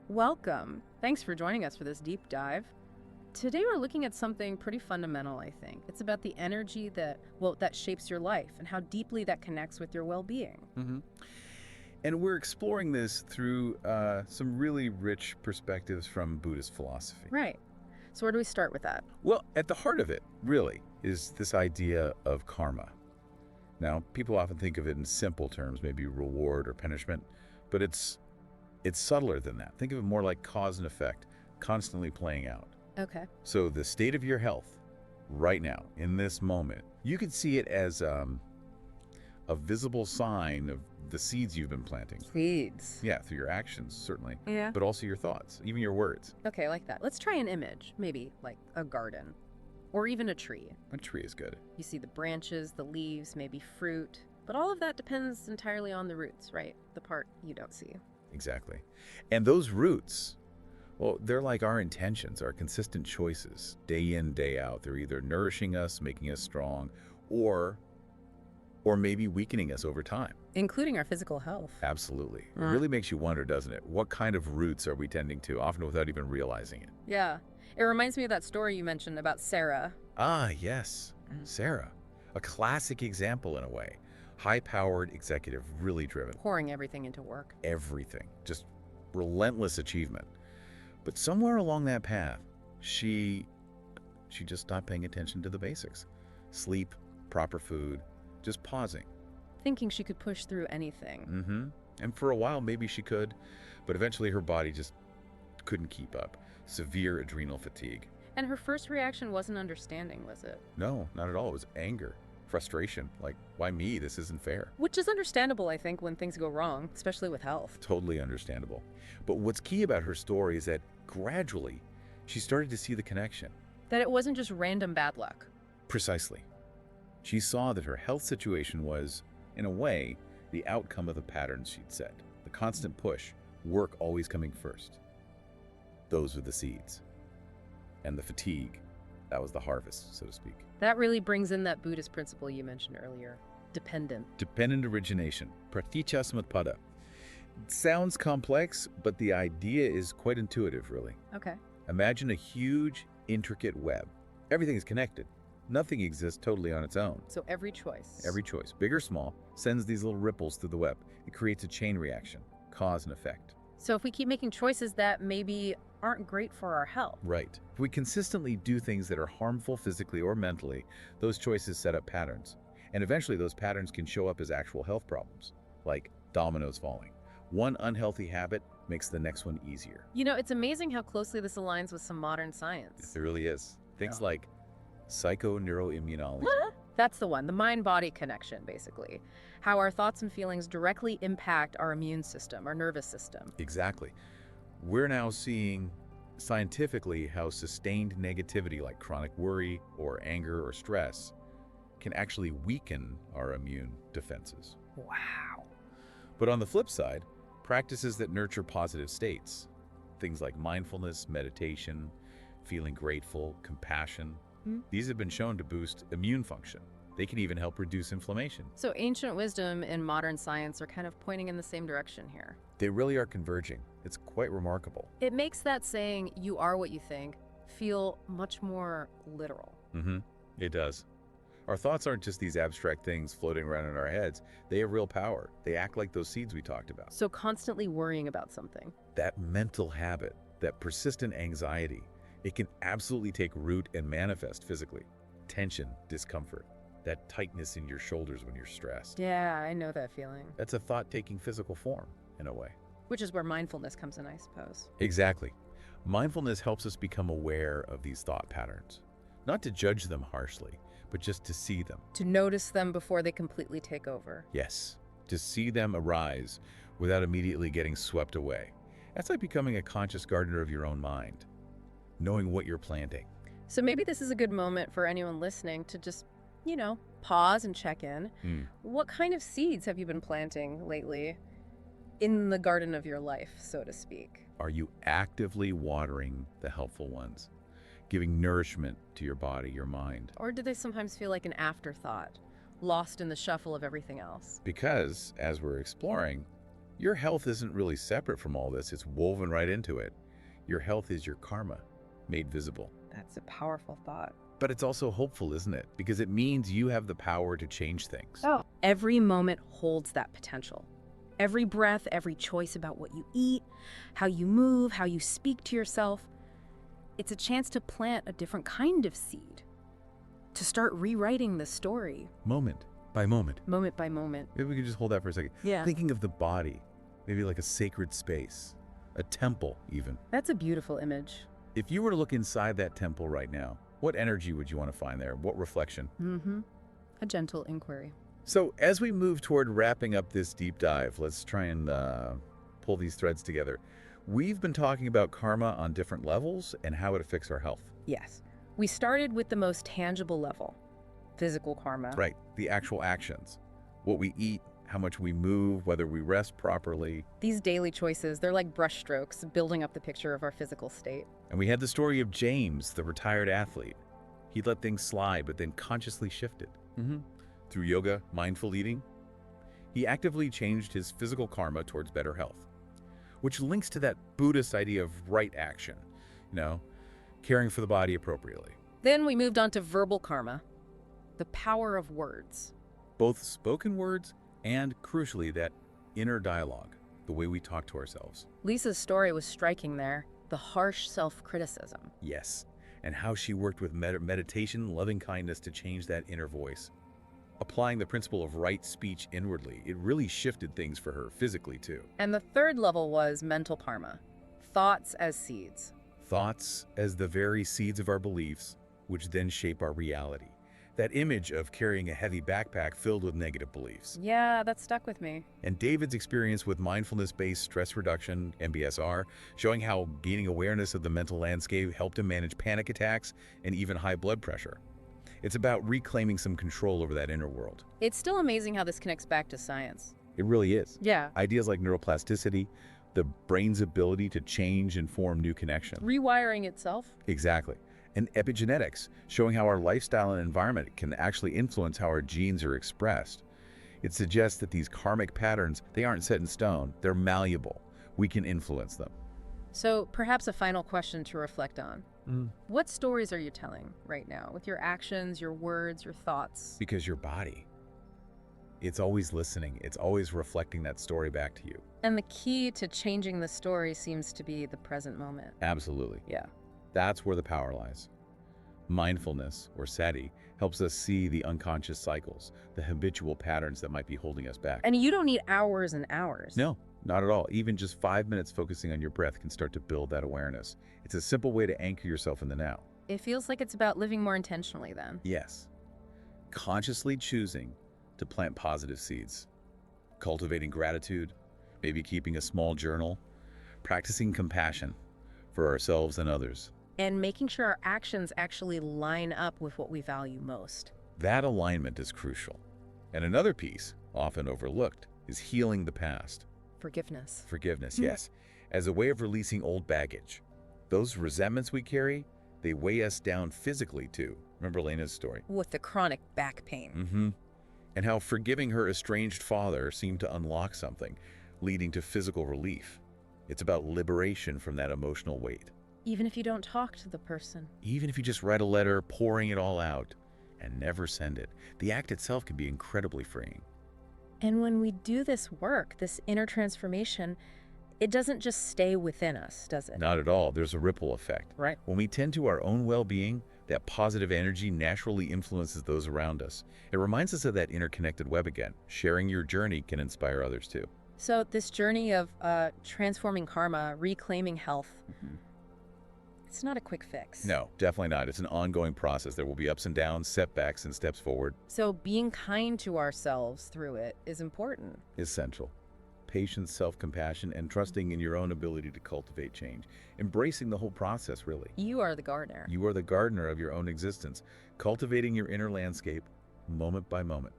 Welcome. Thanks for joining us for this deep dive. Today we're looking at something pretty fundamental, I think. It's about the energy that shapes your life and how deeply that connects with your well-being. hmm And we're exploring this through some really rich perspectives from Buddhist philosophy. Right. So where do we start with that? Well, at the heart of it, really, is this idea of karma. Now, people often think of it in simple terms, maybe reward or punishment, but it's subtler than that. Think of it more like cause and effect, constantly playing out. Okay. So the state of your health right now, in this moment, you could see it as a visible sign of the seeds you've been planting. Seeds. Yeah, through your actions, certainly. Yeah. But also your thoughts, even your words. Okay, like that. Let's try an image, maybe like a garden or even a tree. A tree is good. You see the branches, the leaves, maybe fruit, but all of that depends entirely on the roots, right? The part you don't see. Exactly. And those roots, well, they're like our intentions, our consistent choices, day in, day out. They're either nourishing us, making us strong, or maybe weakening us over time. Including our physical health. Absolutely. It really makes you wonder, doesn't it? What kind of roots are we tending to, often without even realizing it? Yeah. It reminds me of that story you mentioned about Sarah. Ah, yes. Sarah. A classic example in a way. High-powered executive, really driven. Pouring everything into work. Everything. Just relentless achievement. But somewhere along that path, she just stopped paying attention to the basics. Sleep, proper food, just pausing. Thinking she could push through anything. And for a while, maybe she could, but eventually her body just couldn't keep up. Severe adrenal fatigue. And her first reaction wasn't understanding, was it? No, not at all. It was anger, frustration. Like, why me? This isn't fair. Which is understandable, I think, when things go wrong, especially with health. Totally understandable. But what's key about her story is that gradually, she started to see the connection. That it wasn't just random bad luck. Precisely. She saw that her health situation was, in a way, the outcome of the patterns she'd set. The constant push, work always coming first. Those were the seeds. And the fatigue, that was the harvest, so to speak. That really brings in that Buddhist principle you mentioned earlier. Dependent. Dependent origination, praticca samutpada. It sounds complex, but the idea is quite intuitive, really. Okay. Imagine a huge, intricate web. Everything is connected. Nothing exists totally on its own. So every choice. Every choice, big or small, sends these little ripples through the web. It creates a chain reaction, cause and effect. So if we keep making choices that maybe aren't great for our health. Right. If we consistently do things that are harmful physically or mentally, those choices set up patterns. And eventually those patterns can show up as actual health problems, like dominoes falling. One unhealthy habit makes the next one easier. You know, it's amazing how closely this aligns with some modern science. It really is. Things like psychoneuroimmunology. That's the one, the mind-body connection, basically. How our thoughts and feelings directly impact our immune system, our nervous system. Exactly. We're now seeing scientifically how sustained negativity like chronic worry or anger or stress can actually weaken our immune defenses. Wow. But on the flip side, practices that nurture positive states, things like mindfulness, meditation, feeling grateful, compassion, these have been shown to boost immune function. They can even help reduce inflammation. So ancient wisdom and modern science are kind of pointing in the same direction here. They really are converging. It's quite remarkable. It makes that saying, "you are what you think," feel much more literal. It does. Our thoughts aren't just these abstract things floating around in our heads. They have real power. They act like those seeds we talked about. So constantly worrying about something. That mental habit, that persistent anxiety, it can absolutely take root and manifest physically. Tension, discomfort, that tightness in your shoulders when you're stressed. Yeah, I know that feeling. That's a thought taking physical form, in a way. Which is where mindfulness comes in, I suppose. Exactly. Mindfulness helps us become aware of these thought patterns. Not to judge them harshly, but just to see them. To notice them before they completely take over. Yes, to see them arise without immediately getting swept away. That's like becoming a conscious gardener of your own mind, knowing what you're planting. So maybe this is a good moment for anyone listening to just, pause and check in. What kind of seeds have you been planting lately in the garden of your life, so to speak? Are you actively watering the helpful ones, giving nourishment to your body, your mind? Or do they sometimes feel like an afterthought, lost in the shuffle of everything else? Because, as we're exploring, Your health isn't really separate from all this. It's woven right into it. Your health is your karma, made visible. That's a powerful thought. But it's also hopeful, isn't it? Because it means you have the power to change things. Oh. Every moment holds that potential. Every breath, every choice about what you eat, how you move, how you speak to yourself. It's a chance to plant a different kind of seed. To start rewriting the story. Moment by moment. Moment by moment. Maybe we could just hold that for a second. Yeah. Thinking of the body, maybe like a sacred space, a temple even. That's a beautiful image. If you were to look inside that temple right now, what energy would you want to find there? What reflection? A gentle inquiry. So as we move toward wrapping up this deep dive, let's try and pull these threads together. We've been talking about karma on different levels and how it affects our health. Yes. We started with the most tangible level, physical karma. Right, the actual actions. What we eat, how much we move, whether we rest properly. These daily choices, they're like brushstrokes building up the picture of our physical state. And we had the story of James, the retired athlete. He let things slide, but then consciously shifted. Through yoga, mindful eating, he actively changed his physical karma towards better health, which links to that Buddhist idea of right action, caring for the body appropriately. Then we moved on to verbal karma, the power of words. Both spoken words and, crucially, that inner dialogue, the way we talk to ourselves. Lisa's story was striking there, the harsh self-criticism. Yes, and how she worked with meditation, loving kindness to change that inner voice. Applying the principle of right speech inwardly, it really shifted things for her physically too. And the third level was mental karma, thoughts as seeds. Thoughts as the very seeds of our beliefs, which then shape our reality. That image of carrying a heavy backpack filled with negative beliefs. Yeah, that stuck with me. And David's experience with mindfulness-based stress reduction, MBSR, showing how gaining awareness of the mental landscape helped him manage panic attacks and even high blood pressure. It's about reclaiming some control over that inner world. It's still amazing how this connects back to science. It really is. Yeah. Ideas like neuroplasticity, the brain's ability to change and form new connections. Rewiring itself. Exactly. And epigenetics, showing how our lifestyle and environment can actually influence how our genes are expressed. It suggests that these karmic patterns, they aren't set in stone, they're malleable. We can influence them. So perhaps a final question to reflect on. What stories are you telling right now with your actions, your words, your thoughts? Because your body, it's always listening. It's always reflecting that story back to you. And the key to changing the story seems to be the present moment. Absolutely. Yeah. That's where the power lies. Mindfulness, or sati, helps us see the unconscious cycles, the habitual patterns that might be holding us back. And you don't need hours and hours. No, not at all. Even just 5 minutes focusing on your breath can start to build that awareness. It's a simple way to anchor yourself in the now. It feels like it's about living more intentionally then. Yes. Consciously choosing to plant positive seeds. Cultivating gratitude, maybe keeping a small journal, practicing compassion for ourselves and others. And making sure our actions actually line up with what we value most. That alignment is crucial. And another piece, often overlooked, is healing the past. Forgiveness. Forgiveness, yes, as a way of releasing old baggage. Those resentments we carry, they weigh us down physically too. Remember Lena's story? With the chronic back pain. And how forgiving her estranged father seemed to unlock something, leading to physical relief. It's about liberation from that emotional weight. Even if you don't talk to the person. Even if you just write a letter, pouring it all out, and never send it, the act itself can be incredibly freeing. And when we do this work, this inner transformation, it doesn't just stay within us, does it? Not at all. There's a ripple effect. Right. When we tend to our own well-being, that positive energy naturally influences those around us. It reminds us of that interconnected web again. Sharing your journey can inspire others too. So this journey of transforming karma, reclaiming health, it's not a quick fix. No, definitely not. It's an ongoing process. There will be ups and downs, setbacks, and steps forward. So being kind to ourselves through it is important. Essential. Patience, self-compassion, and trusting in your own ability to cultivate change. Embracing the whole process, really. You are the gardener. You are the gardener of your own existence, cultivating your inner landscape moment by moment.